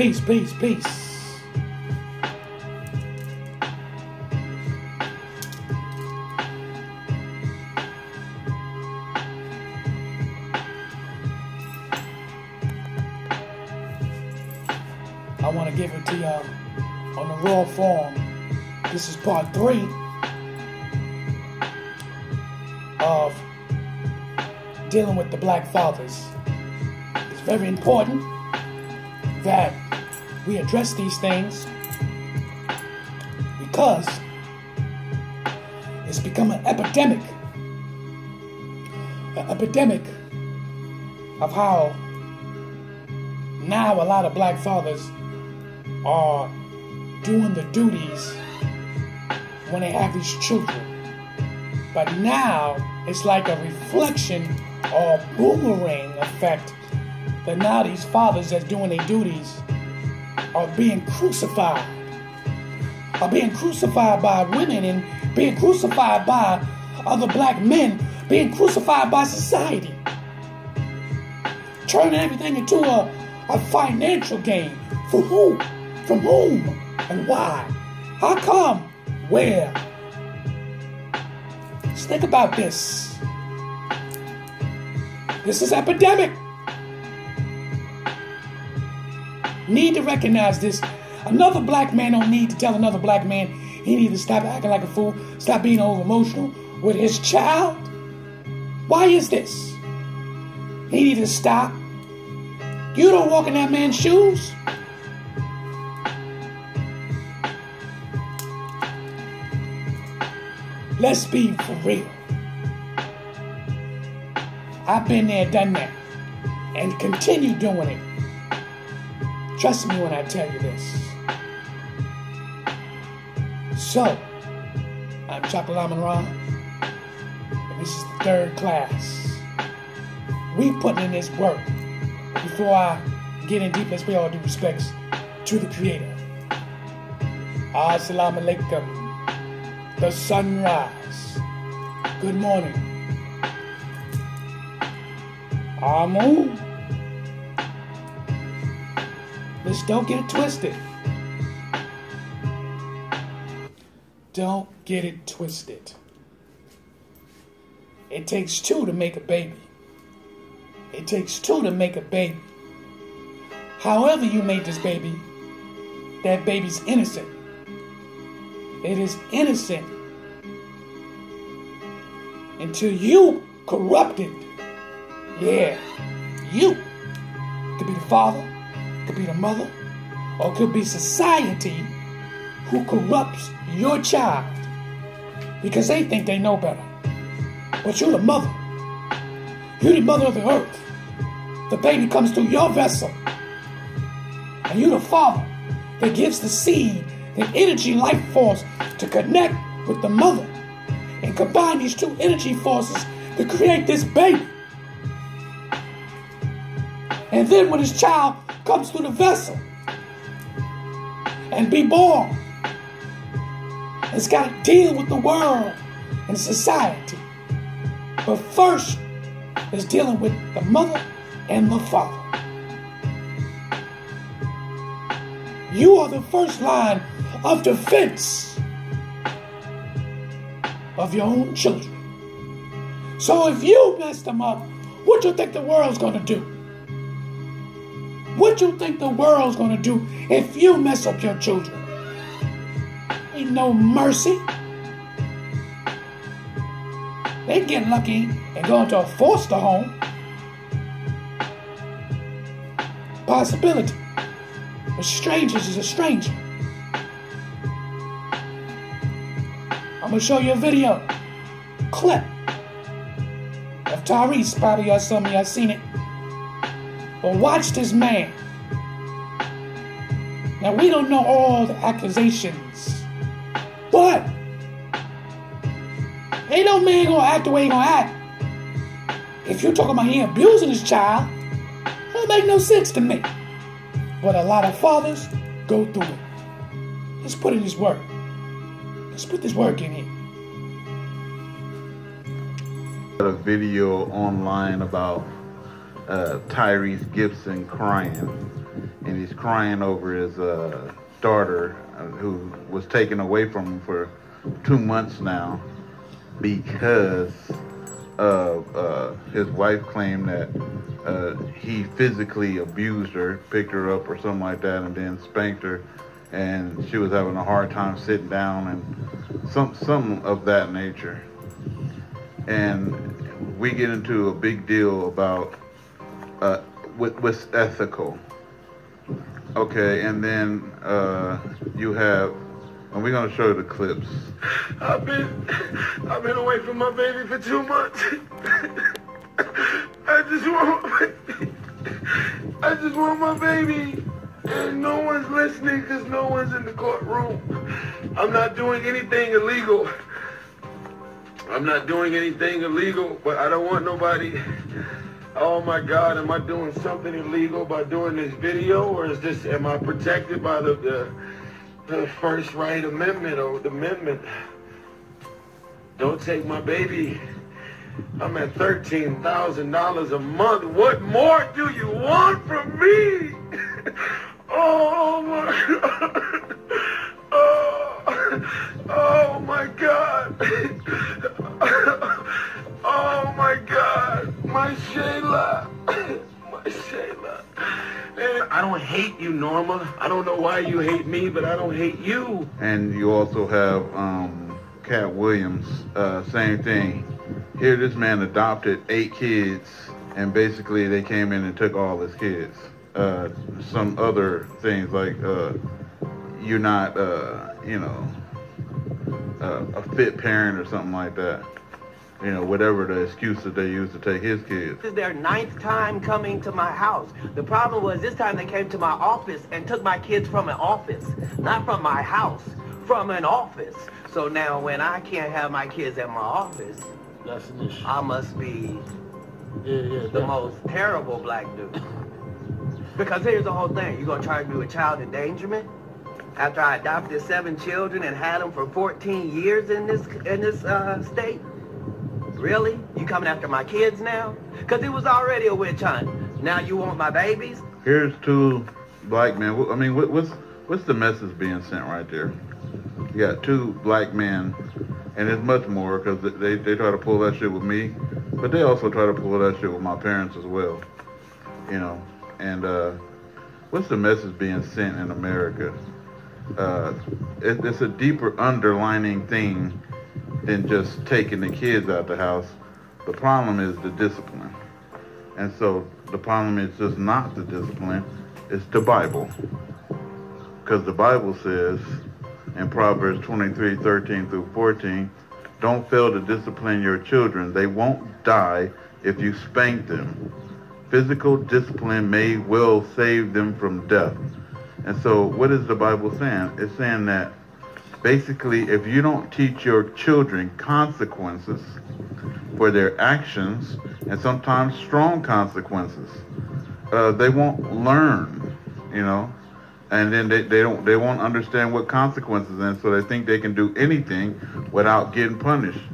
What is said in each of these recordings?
Peace, peace, peace. I want to give it to y'all on the raw form. This is part 3 of dealing with the black fathers. It's very important that we address these things because it's become an epidemic of how now a lot of black fathers are doing the duties when they have these children. But now it's like a reflection or a boomerang effect that now these fathers that's doing their duties are being crucified. Are being crucified by women and being crucified by other black men, being crucified by society. Turning everything into a financial gain. For who? From whom? And why? How come? Where? Just think about this. This is epidemic. Need to recognize this. Another black man don't need to tell another black man he need to stop acting like a fool, stop being over emotional with his child. Why is this? He need to stop. You don't walk in that man's shoes. Let's be for real. I've been there, done that, and continue doing it. Trust me when I tell you this. So, I'm Chocolate Amun Ra, and this is the 3rd class. We putting in this work. Before I get in deep, let's pay all due respects to the Creator. Assalamu alaikum. The sunrise. Good morning. Amun. Let's don't get it twisted. Don't get it twisted. It takes 2 to make a baby. It takes 2 to make a baby. However you made this baby, that baby's innocent. It is innocent until you corrupt it. Yeah, you. Could be the father, could be the mother, or could be society who corrupts your child because they think they know better. But you're the mother. You're the mother of the earth. The baby comes through your vessel. And you're the father that gives the seed, the energy, life force to connect with the mother and combine these 2 energy forces to create this baby. And then when this child comes through the vessel and be born, it's got to deal with the world and society. But first, it's dealing with the mother and the father. You are the first line of defense of your own children. So if you mess them up, what you think the world's going to do? What you think the world's going to do if you mess up your children? Ain't no mercy. They get lucky and go into a foster home. Possibility. But strangers is a stranger. I'm going to show you a video. Clip. Of Tyrese. Probably y'all, some of y'all seen it. But watch this man. Now we don't know all the accusations. But ain't no man gonna act the way he gonna act. If you're talking about he abusing his child, that don't make no sense to me. But a lot of fathers go through it. Let's put in this work. Let's put this work in here. A video online about Tyrese Gibson crying and he's crying over his daughter who was taken away from him for 2 months now because his wife claimed that he physically abused her, picked her up or something like that, and then spanked her, and she was having a hard time sitting down and some of that nature. And we get into a big deal about what's ethical. Okay, and then you have, and we're gonna show you the clips. I've been away from my baby for 2 months. I just want my baby, and no one's listening because no one's in the courtroom. I'm not doing anything illegal. But I don't want nobody. Oh my God, am I doing something illegal by doing this video, or am I protected by the First Right Amendment or the amendment? Don't take my baby. I'm at $13,000 a month. What more do you want from me? Oh my God. Oh my God. Oh my God. My Shayla. My Shayla. And I don't hate you, Norma. I don't know why you hate me, but I don't hate you. And you also have Cat Williams, same thing. Here, this man adopted 8 kids, and basically they came in and took all his kids. Some other things like you're not, a fit parent or something like that. You know, whatever the excuse that they use to take his kids. This is their 9th time coming to my house. The problem was this time they came to my office and took my kids from an office. Not from my house, from an office. So now when I can't have my kids at my office, that's an issue. I must be the most terrible black dude. Because here's the whole thing. You're going to charge me with child endangerment? After I adopted 7 children and had them for 14 years in this state? Really? You coming after my kids now? Because it was already a witch hunt. Now you want my babies? Here's 2 black men. I mean, what's the message being sent right there? You got 2 black men, and there's much more because they try to pull that shit with me, but they also try to pull that shit with my parents as well. You know, and what's the message being sent in America? It's a deeper underlining thing than just taking the kids out the house. The problem is the discipline. And so the problem is just not the discipline, it's the Bible. Because the Bible says in Proverbs 23:13-14, don't fail to discipline your children. They won't die if you spank them. Physical discipline may well save them from death. And so what is the Bible saying? It's saying that basically, if you don't teach your children consequences for their actions, and sometimes strong consequences, they won't learn, you know, and then they won't understand what consequences are, and so they think they can do anything without getting punished.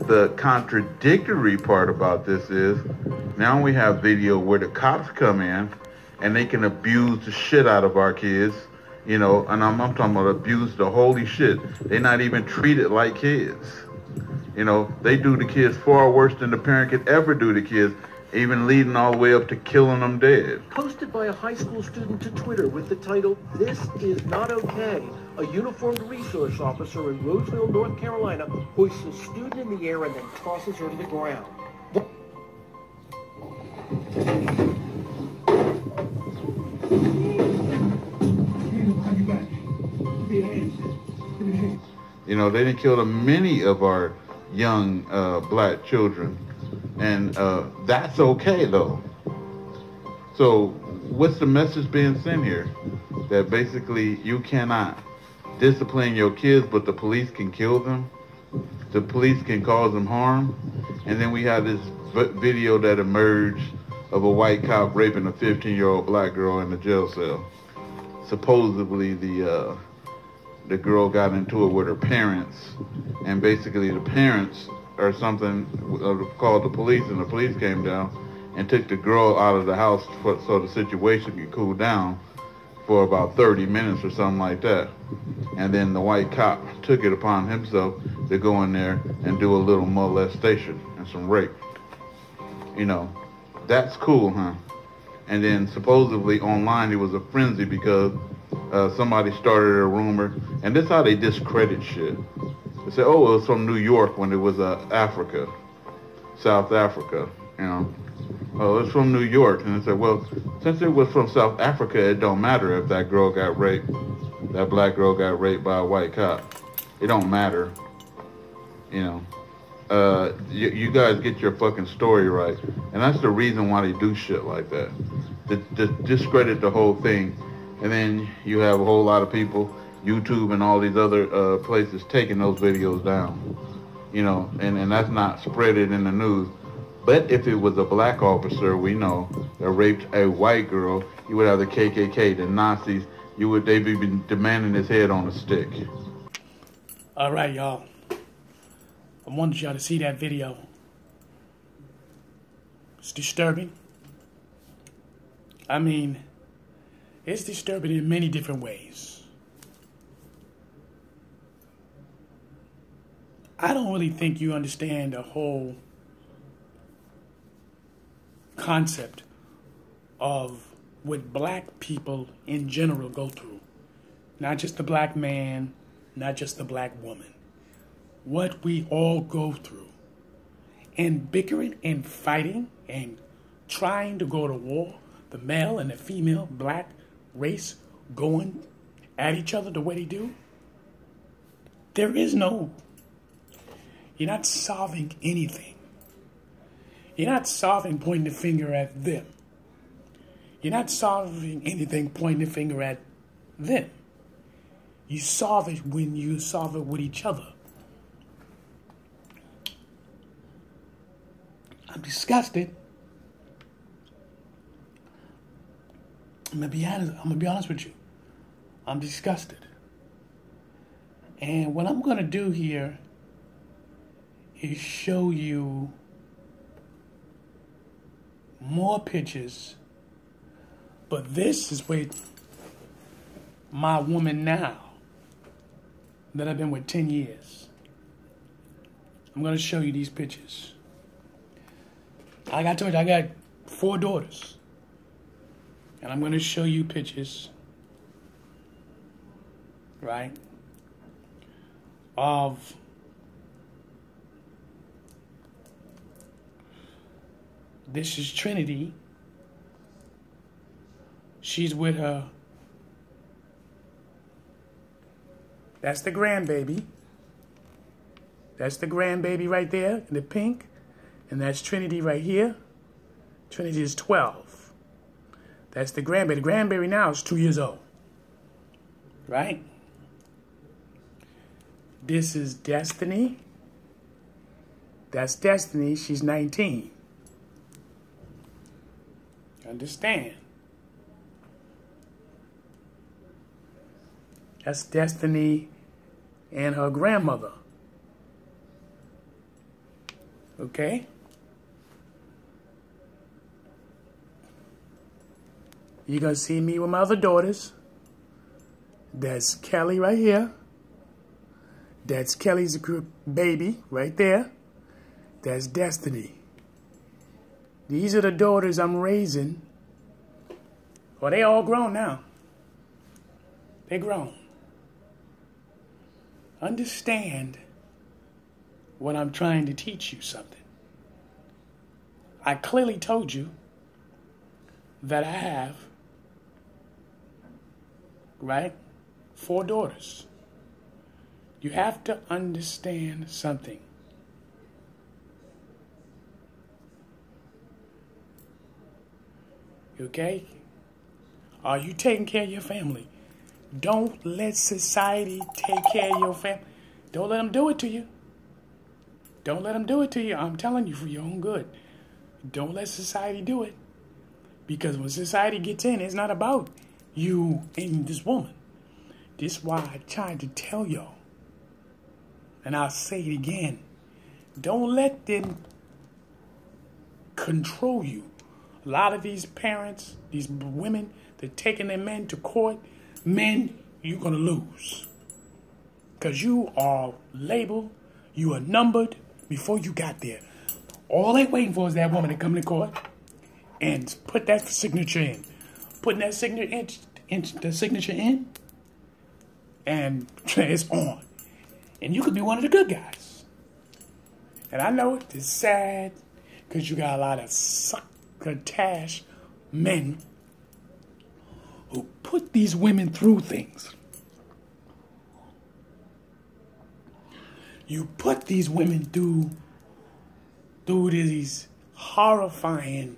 The contradictory part about this is now we have video where the cops come in and they can abuse the shit out of our kids. You know, and I'm talking about abuse the holy shit. They're not even treated like kids. You know, they do the kids far worse than the parent could ever do the kids, even leading all the way up to killing them dead. Posted by a high school student to Twitter with the title, "This is not okay." A uniformed resource officer in Roseville, North Carolina, hoists a student in the air and then tosses her to the ground. You know, they didn't kill many of our young black children, and that's okay though. So what's the message being sent here? That basically you cannot discipline your kids, but the police can kill them. The police can cause them harm. And then we have this video that emerged of a white cop raping a 15-year-old black girl in the jail cell. Supposedly the girl got into it with her parents, and basically the parents or something called the police, and the police came down and took the girl out of the house so the situation could cool down for about 30 minutes or something like that. And then the white cop took it upon himself to go in there and do a little molestation and some rape. You know, that's cool, huh? And then supposedly online it was a frenzy because somebody started a rumor, and this is how they discredit shit. They say, oh, it was from New York when it was Africa, South Africa, you know. Oh, it's from New York. And they said, well, since it was from South Africa, it don't matter if that girl got raped, that black girl got raped by a white cop. It don't matter, you know. You guys get your fucking story right. And that's the reason why they do shit like that. To discredit the whole thing. And then you have a whole lot of people, YouTube and all these other places, taking those videos down. You know, and that's not spread it in the news. But if it was a black officer, we know, that raped a white girl, you would have the KKK, the Nazis, they'd be demanding his head on a stick. All right, y'all. I wanted y'all to see that video. It's disturbing. I mean, it's disturbing in many different ways. I don't really think you understand the whole concept of what black people in general go through. Not just the black man, not just the black woman. What we all go through. And bickering and fighting and trying to go to war, the male and the female black race going at each other the way they do. There is no, you're not solving anything. You're not solving pointing the finger at them. You're not solving anything pointing the finger at them. You solve it when you solve it with each other. I'm disgusted. I'm gonna be honest with you. I'm disgusted. And what I'm gonna do here is show you more pictures, but this is with my woman now that I've been with 10 years. I'm going to show you these pictures. Like I told you, I got 4 daughters, and I'm going to show you pictures, right, of this is Trinity. She's with her. That's the grandbaby. That's the grandbaby right there in the pink. And that's Trinity right here. Trinity is 12. That's the grandbaby. The grandbaby now is 2 years old. Right? This is Destiny. That's Destiny. She's 19. Understand? That's Destiny and her grandmother. Okay? You're going to see me with my other daughters. That's Kelly right here. That's Kelly's baby right there. That's Destiny. These are the daughters I'm raising. Well, they all grown now. They're grown. Understand what I'm trying to teach you something. I clearly told you that I have, right, 4 daughters. You have to understand something. Okay? Are you taking care of your family? Don't let society take care of your family. Don't let them do it to you. Don't let them do it to you. I'm telling you, for your own good. Don't let society do it. Because when society gets in, it's not about you and this woman. This is why I tried to tell y'all. And I'll say it again. Don't let them control you A lot of these parents, these women, they're taking their men to court. Men, you're going to lose. Because you are labeled, you are numbered before you got there. All they waiting for is that woman to come to court and put that signature in. Putting that signature in, and it's on. And you could be one of the good guys. And I know it's sad because you got a lot of succotash men who put these women through things. You put these women through these horrifying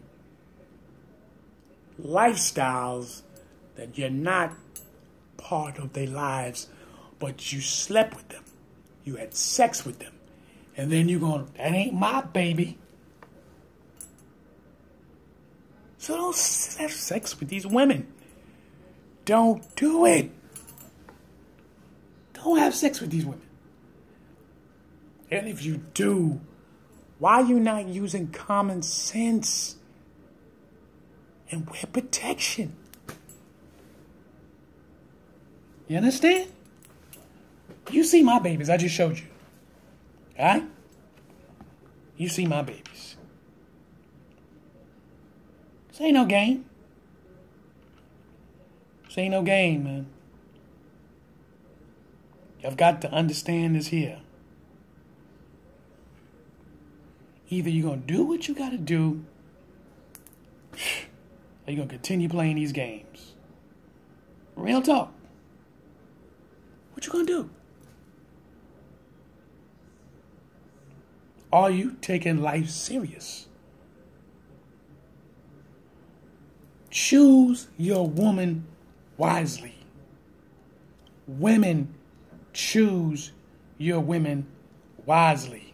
lifestyles that you're not part of their lives, but you slept with them. You had sex with them. And then you're going, that ain't my baby. So don't have sex with these women. Don't do it. Don't have sex with these women. And if you do, why are you not using common sense and wear protection? You understand? You see my babies. I just showed you. All right? You see my babies. This ain't no game. This ain't no game, man. You've got to understand this here. Either you're going to do what you got to do, or you're going to continue playing these games. Real talk. What you going to do? Are you taking life serious? Choose your woman wisely. Women, choose your women wisely.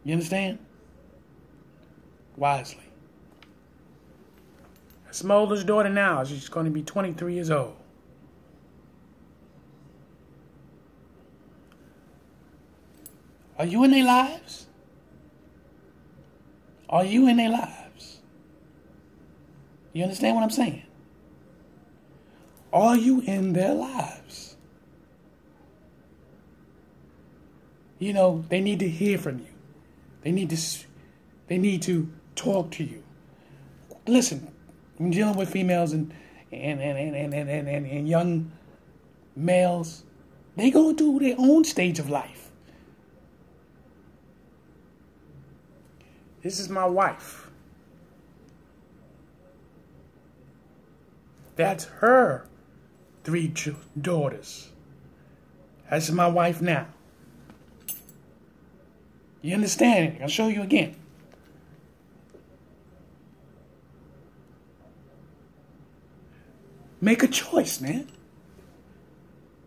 You understand? Wisely. That's my oldest daughter now. She's going to be 23 years old. Are you in their lives? Are you in their lives? You understand what I'm saying? Are you in their lives? You know, they need to hear from you. They need to talk to you. Listen, when dealing with females and young males, they go through their own stage of life. This is my wife. That's her 3 daughters. That's my wife now. You understand? I'll show you again. Make a choice, man.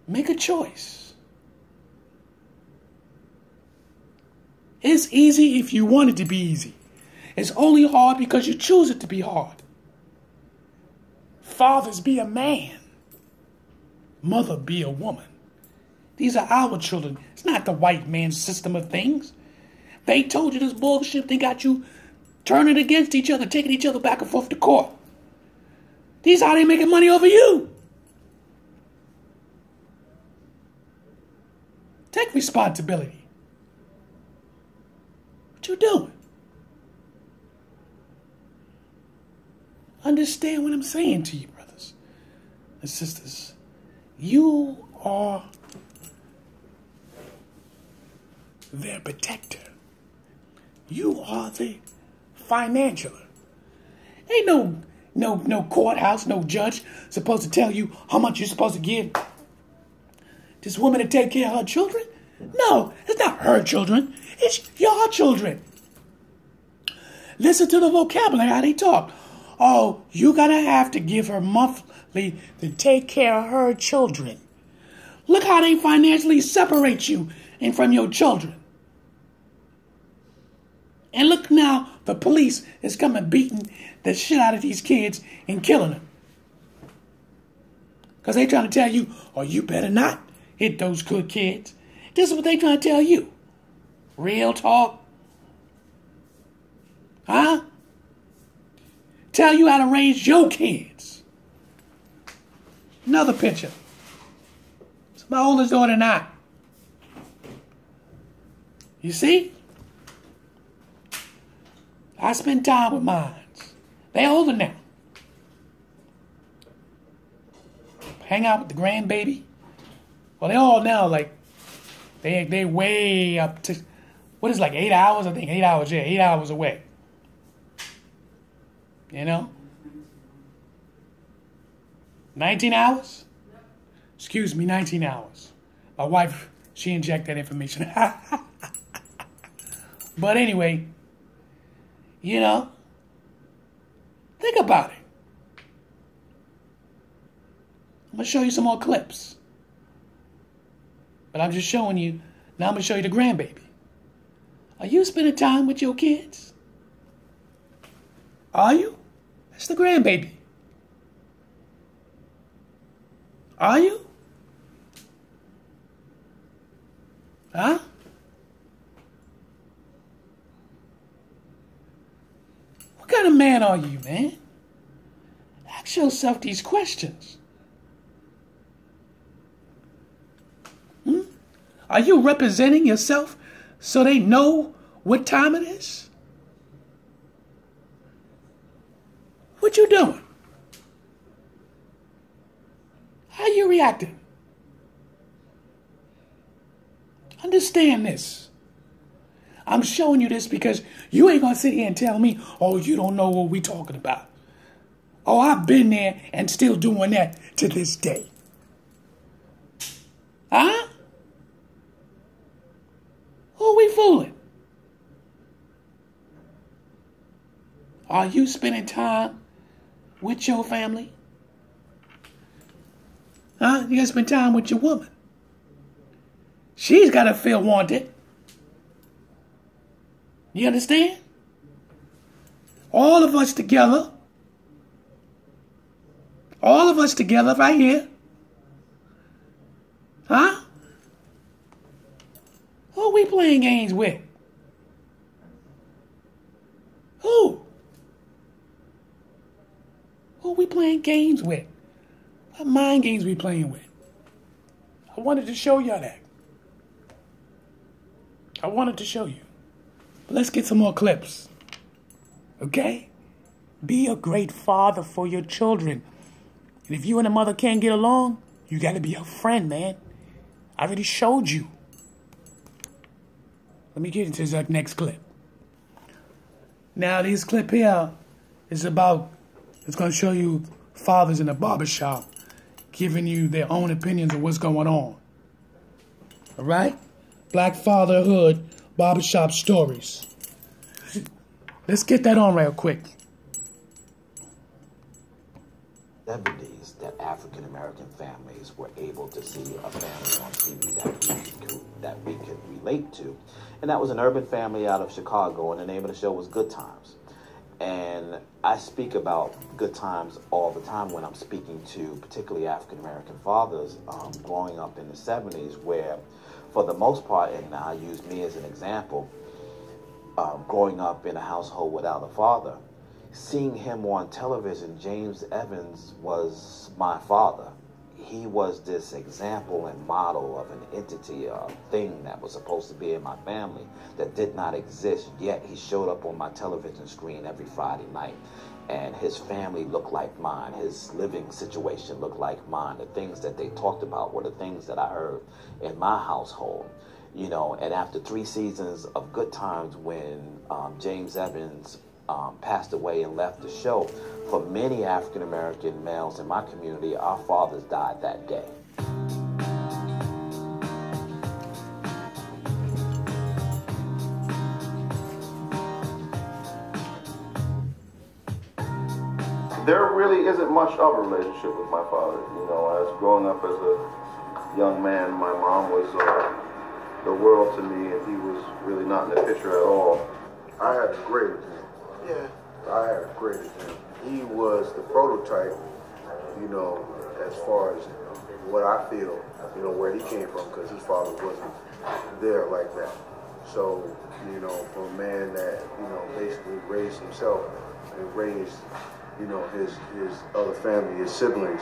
Make a choice. It's easy if you want it to be easy. It's only hard because you choose it to be hard. Fathers, be a man. Mother, be a woman. These are our children. It's not the white man's system of things. They told you this bullshit. They got you turning against each other, taking each other back and forth to court. These are how they making money over you. Take responsibility. What you doing? Understand what I'm saying to you, brothers and sisters. You are their protector. You are the financialer. Ain't no courthouse, no judge supposed to tell you how much you're supposed to give this woman to take care of her children. No, it's not her children. It's your children. Listen to the vocabulary, how they talk. Oh, you gotta have to give her monthly to take care of her children. Look how they financially separate you and from your children. And look now, the police is coming beating the shit out of these kids and killing them. Because they trying to tell you, oh, you better not hit those good kids. This is what they trying to tell you. Real talk. Huh? tell you how to raise your kids. Another picture. It's my oldest daughter and I. You see? I spend time with mine. They're older now. Hang out with the grandbaby. Well, they're all now like, they way up to, what is it, like 8 hours? I think 8 hours, yeah, 8 hours away. You know? 19 hours? Excuse me, 19 hours. My wife, she injected that information. But anyway, you know, think about it. I'm going to show you some more clips. But I'm just showing you, now I'm going to show you the grandbaby. Are you spending time with your kids? Are you? That's the grandbaby. Are you? Huh? What kind of man are you, man? Ask yourself these questions. Are you representing yourself so they know what time it is? What you doing? How you reacting? Understand this. I'm showing you this because you ain't gonna sit here and tell me, oh, you don't know what we talking about. Oh, I've been there and still doing that to this day. Huh? Who are we fooling? Are you spending time with your family? Huh? You gotta spend time with your woman. She's gotta feel wanted. You understand? All of us together right here. Huh? Who are we playing games with? Who? Who are we playing games with? What mind games we playing with? I wanted to show y'all that. I wanted to show you. But let's get some more clips. Okay? Be a great father for your children. And if you and a mother can't get along, you got to be a friend, man. I already showed you. Let me get into that next clip. Now, this clip here is about, it's going to show you fathers in a barbershop giving you their own opinions of what's going on. All right? Black fatherhood barbershop stories. Let's get that on real quick. 70s that African American families were able to see a family on TV that we could relate to. And that was an urban family out of Chicago, and the name of the show was Good Times. And I speak about good times all the time when I'm speaking to particularly African American fathers growing up in the 70s, where for the most part, and I use me as an example, growing up in a household without a father, seeing him on television, James Evans was my father. He was this example and model of an entity, a thing that was supposed to be in my family that did not exist, yet he showed up on my television screen every Friday night. And his family looked like mine. His living situation looked like mine. The things that they talked about were the things that I heard in my household. You know, and after 3 seasons of Good Times, when James Evans passed away and left the show, for many African American males in my community, our fathers died that day. There really isn't much of a relationship with my father. You know, as growing up as a young man, my mom was the world to me, and he was really not in the picture at all. I had a great example. Yeah. I had a great example. He was the prototype, you know, as far as what I feel, you know, where he came from, because his father wasn't there like that. So, you know, for a man that, you know, basically raised himself and raised you know, his other family, his siblings,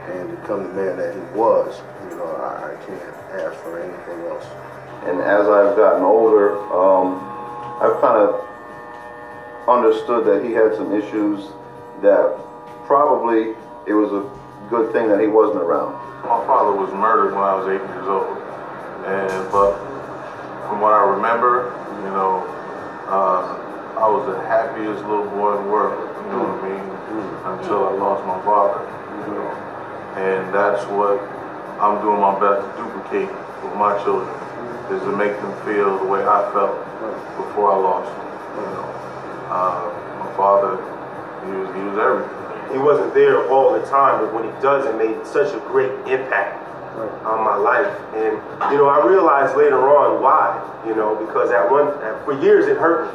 and to become the man that he was, you know, I can't ask for anything else. And as I've gotten older, I've kind of understood that he had some issues that probably it was a good thing that he wasn't around. My father was murdered when I was 8 years old, but from what I remember, you know, I was the happiest little boy in the world, you know what I mean, until I lost my father, you know, and that's what I'm doing my best to duplicate with my children, is to make them feel the way I felt before I lost them, you know. My father, he was everything. He wasn't there all the time, but when he does, it made such a great impact on my life. And, you know, I realized later on why, you know, because for years it hurt me,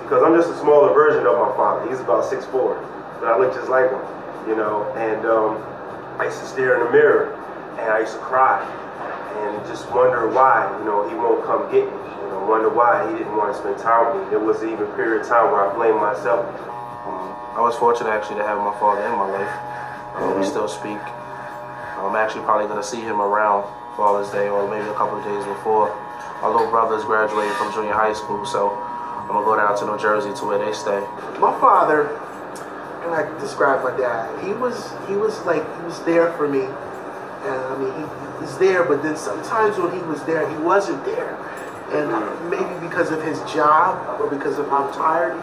because I'm just a smaller version of my father. He's about 6'4", but I look just like him, you know, and I used to stare in the mirror, and I used to cry, and just wonder why, you know, he won't come get me, you know, wonder why he didn't want to spend time with me. There was even a period of time where I blamed myself. I was fortunate actually to have my father in my life. We still speak. I'm actually probably going to see him around Father's Day or maybe a couple of days before. My little brother's graduating from junior high school, so I'm going to go down to New Jersey to where they stay. My father, and I can describe my dad, he was there for me. And I mean, he was there, but then sometimes when he was there, he wasn't there. And maybe because of his job or because of how tired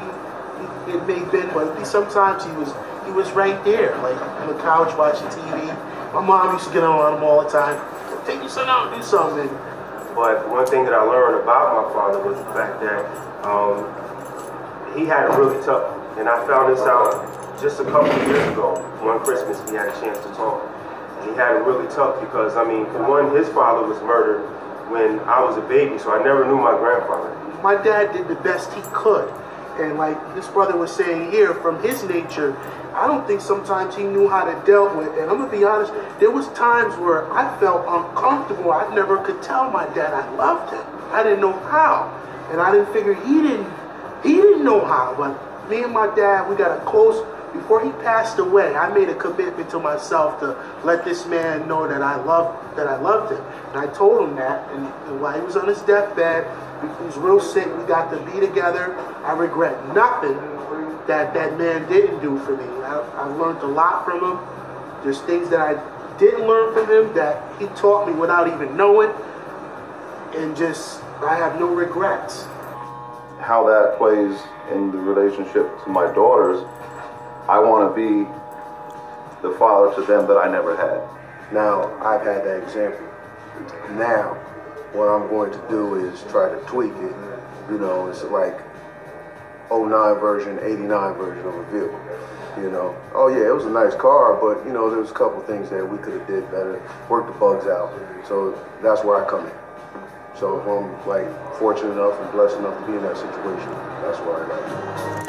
it may have been, but sometimes he was right there, like on the couch watching TV. My mom used to get on him all the time. Take your son out and do something. But one thing that I learned about my father was the fact that he had it really tough. And I found this out just a couple of years ago. One Christmas we had a chance to talk. And he had it really tough because, I mean, for one, his father was murdered when I was a baby, so I never knew my grandfather. My dad did the best he could. And like this brother was saying here, from his nature, I don't think sometimes he knew how to deal with. And I'm going to be honest, there was times where I felt uncomfortable. I never could tell my dad I loved him. I didn't know how. And I didn't figure he didn't know how. But me and my dad, we got a close, before he passed away, I made a commitment to myself to let this man know that I loved him. And I told him that, and while he was on his deathbed, he was real sick, we got to be together. I regret nothing that man didn't do for me. I learned a lot from him. There's things that I didn't learn from him that he taught me without even knowing. And just, I have no regrets. How that plays in the relationship to my daughters, I want to be the father to them that I never had. Now, I've had that example. Now, what I'm going to do is try to tweak it. You know, it's like 09 version, 89 version of a vehicle. You know, oh yeah, it was a nice car, but you know, there was a couple things that we could have did better, worked the bugs out. So that's where I come in. So if I'm like fortunate enough and blessed enough to be in that situation, that's where I got.